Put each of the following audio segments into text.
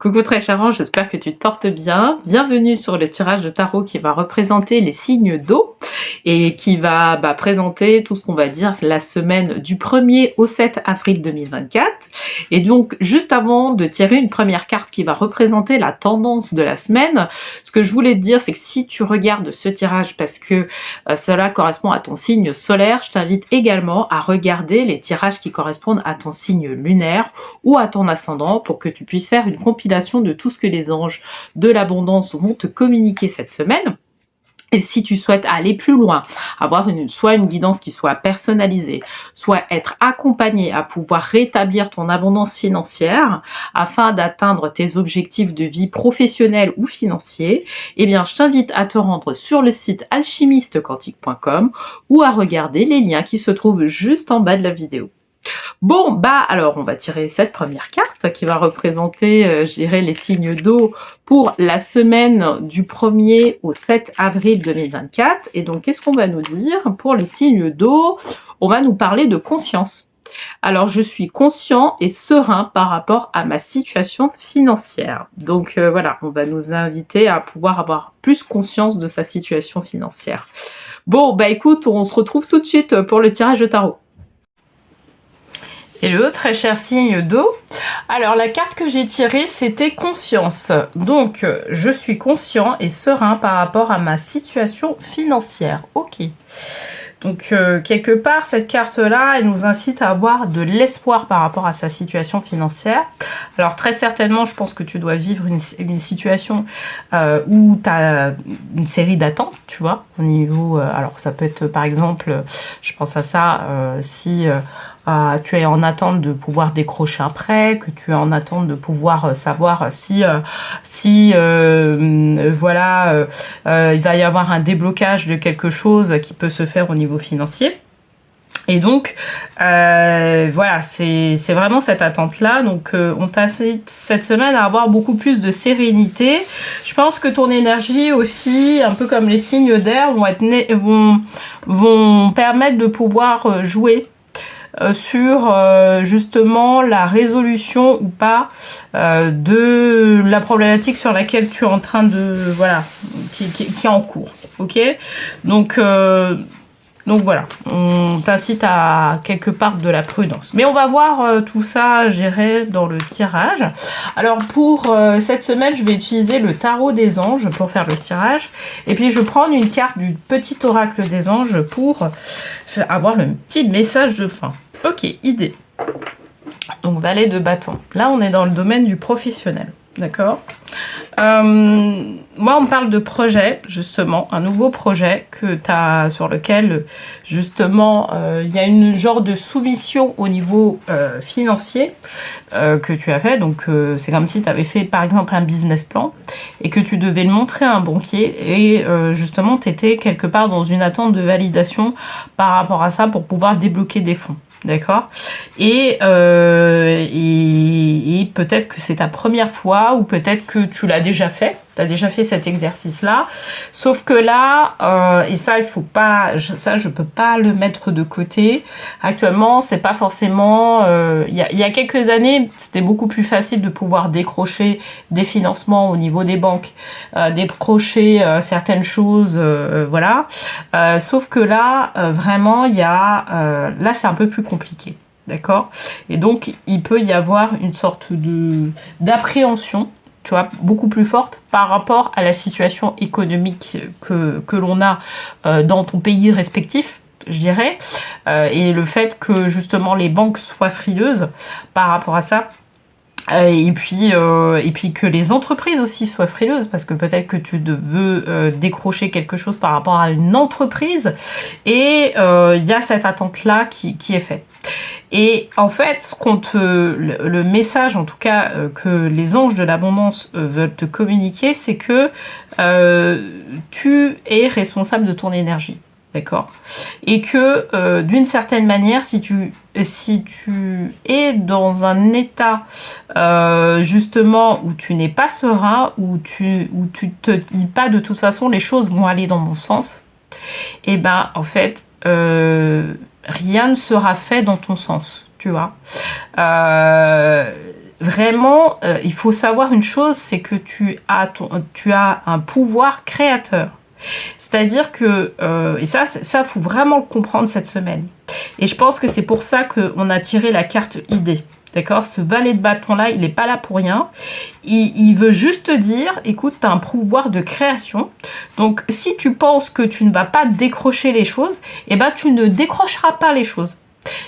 Coucou très cher ange, j'espère que tu te portes bien. Bienvenue sur le tirage de tarot qui va représenter les signes d'eau et qui va présenter tout ce qu'on va dire la semaine du 1er au 7 avril 2024. Et donc, juste avant de tirer une première carte qui va représenter la tendance de la semaine, ce que je voulais te dire, c'est que si tu regardes ce tirage parce que cela correspond à ton signe solaire, je t'invite également à regarder les tirages qui correspondent à ton signe lunaire ou à ton ascendant pour que tu puisses faire une compilation de tout ce que les anges de l'abondance vont te communiquer cette semaine. Et si tu souhaites aller plus loin, avoir soit une guidance qui soit personnalisée, soit être accompagné à pouvoir rétablir ton abondance financière afin d'atteindre tes objectifs de vie professionnels ou financiers, eh bien, je t'invite à te rendre sur le site alchimistequantique.com ou à regarder les liens qui se trouvent juste en bas de la vidéo. Bon, alors on va tirer cette première carte qui va représenter, je dirais, les signes d'eau pour la semaine du 1er au 7 avril 2024. Et donc, qu'est-ce qu'on va nous dire pour les signes d'eau? On va nous parler de conscience. Alors, je suis conscient et serein par rapport à ma situation financière. Donc, voilà, on va nous inviter à pouvoir avoir plus conscience de sa situation financière. Bon, écoute, on se retrouve tout de suite pour le tirage de tarot. Hello, très cher signe d'eau. Alors, la carte que j'ai tirée, c'était conscience. Donc, je suis conscient et serein par rapport à ma situation financière. Ok. Donc, quelque part, cette carte-là, elle nous incite à avoir de l'espoir par rapport à sa situation financière. Alors, très certainement, je pense que tu dois vivre une situation où tu as une série d'attentes, tu vois, au niveau... alors, ça peut être, par exemple, je pense à ça, si... tu es en attente de pouvoir décrocher un prêt, que tu es en attente de pouvoir savoir si il va y avoir un déblocage de quelque chose qui peut se faire au niveau financier. Et donc, voilà, c'est vraiment cette attente-là. Donc, on t'incite cette semaine à avoir beaucoup plus de sérénité. Je pense que ton énergie aussi, un peu comme les signes d'air, vont permettre de pouvoir jouer sur justement la résolution ou pas de la problématique sur laquelle tu es en train de qui est en cours. Ok, donc voilà, on t'incite à quelque part de la prudence. Mais on va voir tout ça géré dans le tirage. Alors pour cette semaine, je vais utiliser le tarot des anges pour faire le tirage. Et puis je vais prendre une carte du petit oracle des anges pour avoir le petit message de fin. Ok, idée. Donc valet de bâton. Là, on est dans le domaine du professionnel. D'accord. Moi, on me parle de projet, justement, un nouveau projet sur lequel, justement, il y a une genre de soumission au niveau financier que tu as fait. Donc, c'est comme si tu avais fait, par exemple, un business plan et que tu devais le montrer à un banquier et, justement, tu étais quelque part dans une attente de validation par rapport à ça pour pouvoir débloquer des fonds. D'accord. Et peut-être que c'est ta première fois ou peut-être que tu l'as déjà fait. Tu as déjà fait cet exercice-là. Sauf que là, et ça, il faut pas, je peux pas le mettre de côté. Actuellement, c'est pas forcément... il y a quelques années, c'était beaucoup plus facile de pouvoir décrocher des financements au niveau des banques, décrocher certaines choses, voilà. Sauf que là, vraiment, là, c'est un peu plus compliqué. D'accord. Et donc, il peut y avoir une sorte d'appréhension, tu vois, beaucoup plus forte par rapport à la situation économique que l'on a dans ton pays respectif, je dirais, et le fait que justement les banques soient frileuses par rapport à ça. Et puis que les entreprises aussi soient frileuses parce que peut-être que tu veux décrocher quelque chose par rapport à une entreprise et il y a cette attente-là qui est faite. Et en fait, le message en tout cas que les anges de l'abondance veulent te communiquer, c'est que tu es responsable de ton énergie. D'accord. Et que d'une certaine manière, si tu es dans un état justement où tu n'es pas serein, où tu te dis pas de toute façon les choses vont aller dans mon sens, et en fait rien ne sera fait dans ton sens, tu vois. vraiment, il faut savoir une chose, c'est que tu as un pouvoir créateur. C'est-à-dire que, et ça, faut vraiment le comprendre cette semaine. Et je pense que c'est pour ça qu'on a tiré la carte idée. D'accord? Ce valet de bâton-là, il n'est pas là pour rien. Il veut juste te dire, écoute, tu as un pouvoir de création. Donc, si tu penses que tu ne vas pas décrocher les choses, eh ben, tu ne décrocheras pas les choses.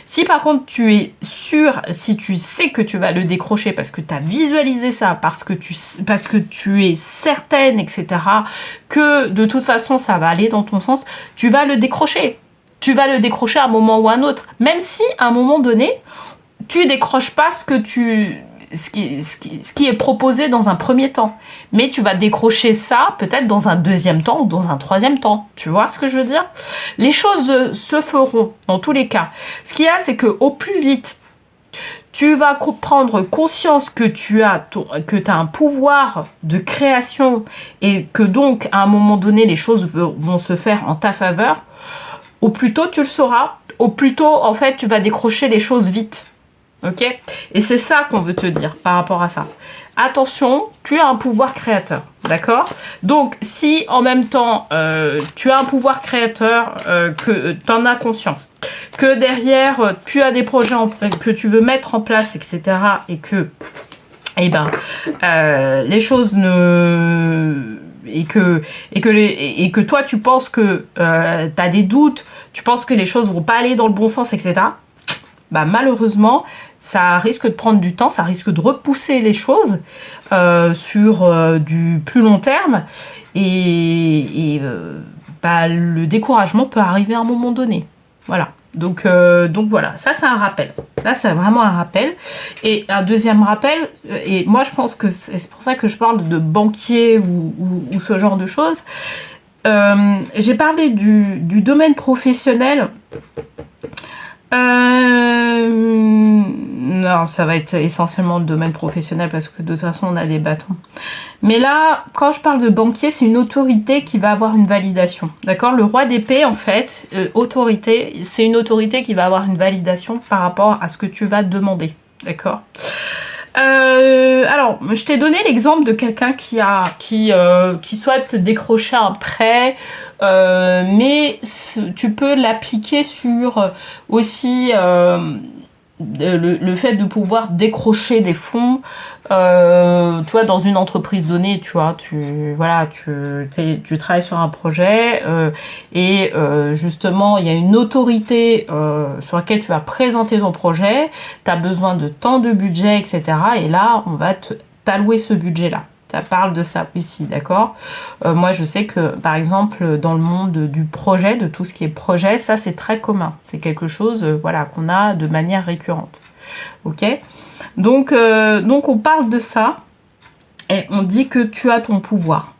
Si par contre tu es sûr, si tu sais que tu vas le décrocher parce que tu as visualisé ça, parce que tu es certaine, etc., que de toute façon ça va aller dans ton sens, tu vas le décrocher. Tu vas le décrocher à un moment ou à un autre. Même si à un moment donné, tu décroches pas ce qui est proposé dans un premier temps. Mais tu vas décrocher ça peut-être dans un deuxième temps ou dans un troisième temps. Tu vois ce que je veux dire? Les choses se feront dans tous les cas. Ce qu'il y a, c'est que au plus vite, tu vas prendre conscience que tu as un pouvoir de création et que donc à un moment donné, les choses vont se faire en ta faveur, au plus tôt tu le sauras, au plus tôt en fait tu vas décrocher les choses vite. Ok? Et c'est ça qu'on veut te dire par rapport à ça. Attention, tu as un pouvoir créateur, d'accord? Donc, si en même temps, tu as un pouvoir créateur, que tu en as conscience, que derrière, tu as des projets que tu veux mettre en place, etc., et que, eh ben, les choses ne... Et que toi, tu penses que tu as des doutes, tu penses que les choses vont pas aller dans le bon sens, etc., bah, malheureusement, ça risque de prendre du temps, ça risque de repousser les choses sur du plus long terme et bah, le découragement peut arriver à un moment donné. Voilà. Donc voilà, ça c'est un rappel. Là c'est vraiment un rappel. Et un deuxième rappel, et moi je pense que c'est pour ça que je parle de banquier ou ce genre de choses. J'ai parlé du domaine professionnel. Non, ça va être essentiellement le domaine professionnel parce que de toute façon on a des bâtons. Mais là, quand je parle de banquier, c'est une autorité qui va avoir une validation. D'accord? Le roi d'épée, en fait, autorité, c'est une autorité qui va avoir une validation par rapport à ce que tu vas demander. D'accord? Alors, je t'ai donné l'exemple de quelqu'un qui souhaite décrocher un prêt, mais tu peux l'appliquer sur aussi le fait de pouvoir décrocher des fonds, tu vois, dans une entreprise donnée, tu vois, tu travailles sur un projet et justement, il y a une autorité sur laquelle tu vas présenter ton projet, tu as besoin de tant de budget, etc. Et là, on va t'allouer ce budget-là. Ça parle de ça ici, d'accord? Moi, je sais que, par exemple, dans le monde du projet, de tout ce qui est projet, ça, c'est très commun. C'est quelque chose, voilà, qu'on a de manière récurrente. Ok? Donc, on parle de ça et on dit que tu as ton pouvoir.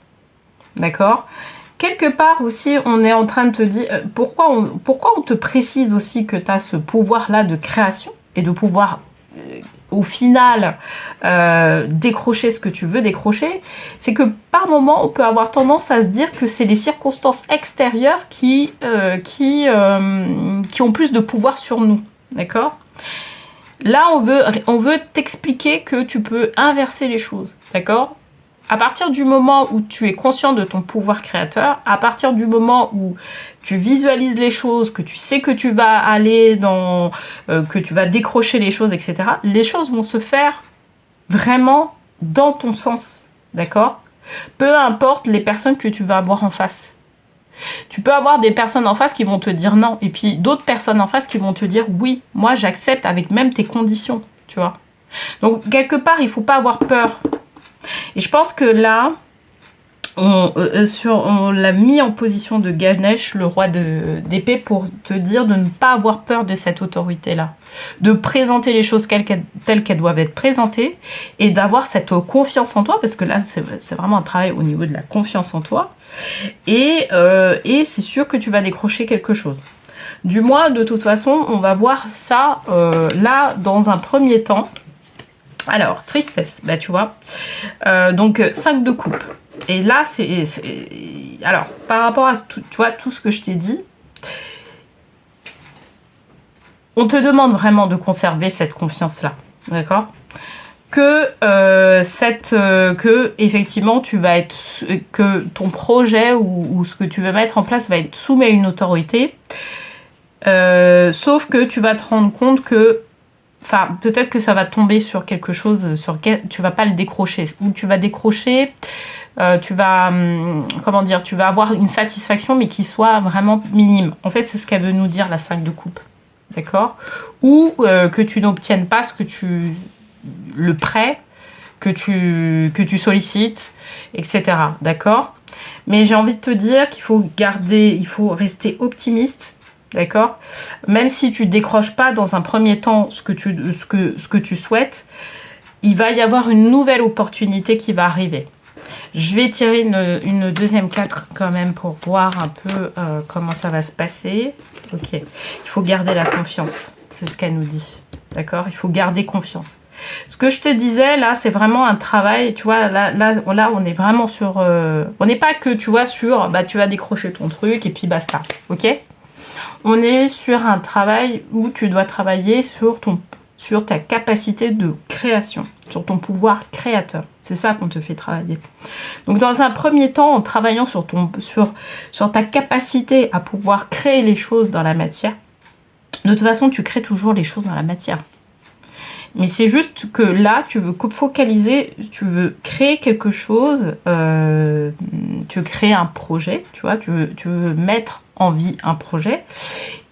D'accord? Quelque part aussi, on est en train de te dire... pourquoi on te précise aussi que tu as ce pouvoir-là de création et de pouvoir... au final décrocher ce que tu veux décrocher, c'est que par moment on peut avoir tendance à se dire que c'est les circonstances extérieures qui ont plus de pouvoir sur nous, d'accord? Là on veut t'expliquer que tu peux inverser les choses, d'accord? À partir du moment où tu es conscient de ton pouvoir créateur, à partir du moment où tu visualises les choses, que tu sais que tu vas aller que tu vas décrocher les choses, etc., les choses vont se faire vraiment dans ton sens, d'accord? Peu importe les personnes que tu vas avoir en face. Tu peux avoir des personnes en face qui vont te dire non, et puis d'autres personnes en face qui vont te dire oui, moi j'accepte avec même tes conditions, tu vois? Donc quelque part, il faut pas avoir peur. Et je pense que là, on l'a mis en position de Ganesh, le roi d'épée, pour te dire de ne pas avoir peur de cette autorité-là. De présenter les choses telles qu'elles doivent être présentées et d'avoir cette confiance en toi, parce que là, c'est vraiment un travail au niveau de la confiance en toi. Et c'est sûr que tu vas décrocher quelque chose. Du moins, de toute façon, on va voir ça là dans un premier temps. Alors, tristesse, bah tu vois. Donc, 5 de coupe. Et là, alors, par rapport à tout, tu vois, tout ce que je t'ai dit, on te demande vraiment de conserver cette confiance-là. D'accord? que effectivement que ton projet ou ce que tu veux mettre en place va être soumis à une autorité, sauf que tu vas te rendre compte que, enfin, peut-être que ça va tomber sur quelque chose sur lequel tu vas pas le décrocher, ou tu vas décrocher, tu vas avoir une satisfaction mais qui soit vraiment minime. En fait, c'est ce qu'elle veut nous dire la 5 de coupe, d'accord, ou que tu n'obtiennes pas le prêt que tu sollicites, etc. D'accord? Mais j'ai envie de te dire qu'il faut rester optimiste, d'accord? Même si tu décroches pas dans un premier temps ce que tu souhaites, il va y avoir une nouvelle opportunité qui va arriver. Je vais tirer une deuxième carte quand même pour voir un peu comment ça va se passer. Ok, il faut garder la confiance, c'est ce qu'elle nous dit, d'accord? Il faut garder confiance. Ce que je te disais là, c'est vraiment un travail, tu vois, là on est vraiment sur... on n'est pas que, tu vois, sur, bah tu vas décrocher ton truc et puis basta, ok? On est sur un travail où tu dois travailler sur ta capacité de création, sur ton pouvoir créateur. C'est ça qu'on te fait travailler. Donc dans un premier temps, en travaillant sur ta capacité à pouvoir créer les choses dans la matière, de toute façon, tu crées toujours les choses dans la matière. Mais c'est juste que là, tu veux focaliser, tu veux créer quelque chose, tu veux créer un projet, tu vois, tu veux mettre en vie un projet.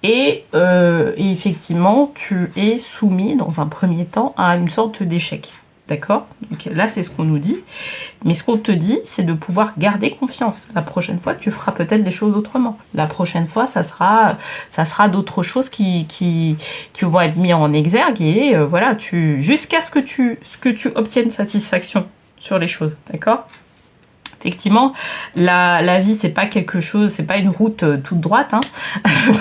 Et effectivement, tu es soumis dans un premier temps à une sorte d'échec. D'accord? Donc là, c'est ce qu'on nous dit. Mais ce qu'on te dit, c'est de pouvoir garder confiance. La prochaine fois, tu feras peut-être les choses autrement. La prochaine fois, ça sera d'autres choses qui vont être mises en exergue. Et voilà, jusqu'à ce que tu obtiennes satisfaction sur les choses. D'accord? Effectivement, la vie, c'est pas quelque chose, c'est pas une route toute droite. Hein.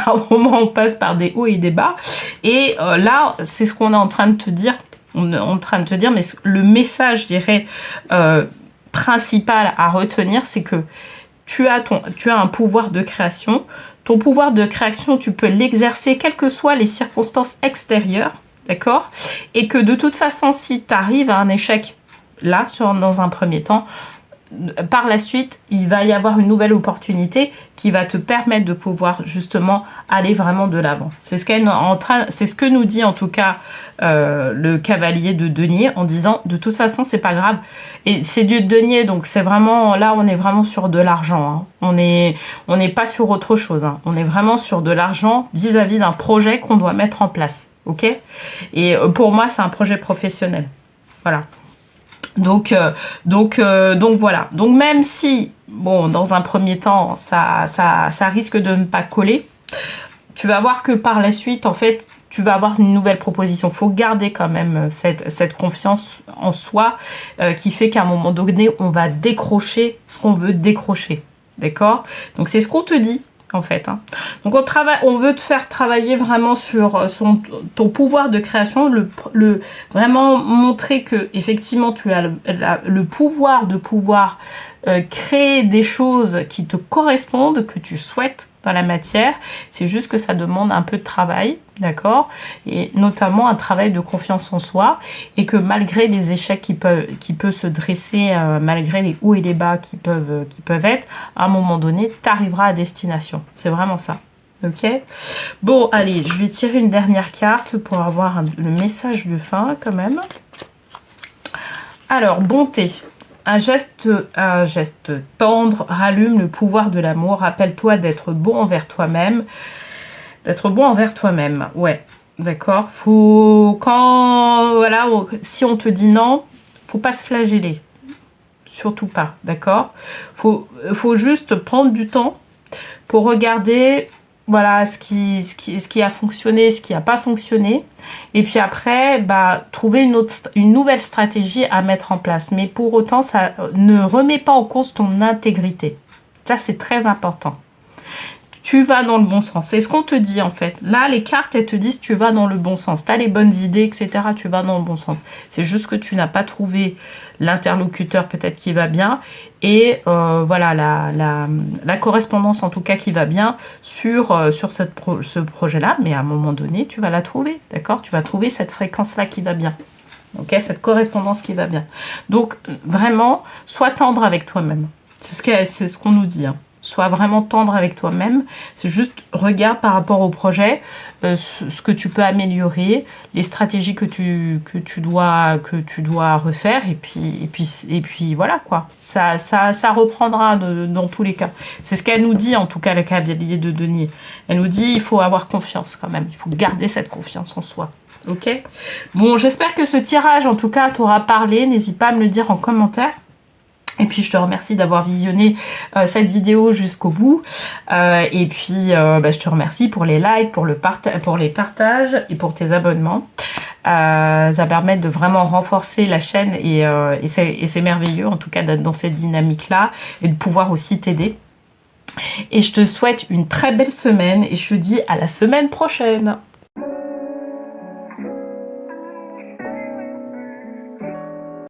Par moments, on passe par des hauts et des bas. Et là, c'est ce qu'on est en train de te dire. On est en train de te dire, mais le message, je dirais, principal à retenir, c'est que tu as un pouvoir de création. Ton pouvoir de création, tu peux l'exercer quelles que soient les circonstances extérieures, d'accord? Et que de toute façon, si tu arrives à un échec là, dans un premier temps, par la suite, il va y avoir une nouvelle opportunité qui va te permettre de pouvoir justement aller vraiment de l'avant. C'est ce que nous dit en tout cas le cavalier de denier en disant de toute façon c'est pas grave. Et c'est du denier, donc c'est vraiment là on est vraiment sur de l'argent. Hein. On n'est pas sur autre chose. Hein. On est vraiment sur de l'argent vis-à-vis d'un projet qu'on doit mettre en place. Ok? Et pour moi c'est un projet professionnel. Voilà. Donc voilà. Donc même si, bon, dans un premier temps, ça risque de ne pas coller, tu vas voir que par la suite, en fait, tu vas avoir une nouvelle proposition. Il faut garder quand même cette confiance en soi qui fait qu'à un moment donné, on va décrocher ce qu'on veut décrocher. D'accord? Donc c'est ce qu'on te dit. En fait, hein. Donc on veut te faire travailler vraiment sur ton pouvoir de création, vraiment montrer que effectivement tu as le pouvoir de pouvoir créer des choses qui te correspondent, que tu souhaites dans la matière. C'est juste que ça demande un peu de travail, d'accord, et notamment un travail de confiance en soi, et que malgré les échecs qui peuvent se dresser, malgré les hauts et les bas qui peuvent être, à un moment donné, tu arriveras à destination. C'est vraiment ça. Ok? Bon, allez, je vais tirer une dernière carte pour avoir le message de fin quand même. Alors, bonté. Un geste tendre rallume le pouvoir de l'amour. Rappelle-toi d'être bon envers toi-même. D'être bon envers toi-même. Ouais, d'accord. Si on te dit non, faut pas se flageller. Surtout pas, d'accord. Faut juste prendre du temps pour regarder, voilà, ce qui a fonctionné, ce qui n'a pas fonctionné. Et puis après, trouver une nouvelle stratégie à mettre en place. Mais pour autant, ça ne remet pas en cause ton intégrité. Ça, c'est très important. Tu vas dans le bon sens. C'est ce qu'on te dit en fait. Là, les cartes, elles te disent tu vas dans le bon sens. Tu as les bonnes idées, etc. Tu vas dans le bon sens. C'est juste que tu n'as pas trouvé l'interlocuteur peut-être qui va bien. Et voilà, la correspondance en tout cas qui va bien sur ce projet-là. Mais à un moment donné, tu vas la trouver. D'accord? Tu vas trouver cette fréquence-là qui va bien. ok, cette correspondance qui va bien. Donc vraiment, sois tendre avec toi-même. C'est ce qu'on nous dit. Hein. Sois vraiment tendre avec toi-même. C'est juste regarde par rapport au projet ce que tu peux améliorer, les stratégies que tu dois refaire et puis voilà quoi. Ça reprendra dans tous les cas. C'est ce qu'elle nous dit en tout cas le cavalier de denier. Elle nous dit il faut avoir confiance quand même. Il faut garder cette confiance en soi. Ok. Bon, j'espère que ce tirage en tout cas t'aura parlé. N'hésite pas à me le dire en commentaire. Et puis je te remercie d'avoir visionné cette vidéo jusqu'au bout. Et puis je te remercie pour les likes, pour les partages et pour tes abonnements. Ça permet de vraiment renforcer la chaîne et c'est merveilleux en tout cas d'être dans cette dynamique-là et de pouvoir aussi t'aider. Et je te souhaite une très belle semaine et je te dis à la semaine prochaine.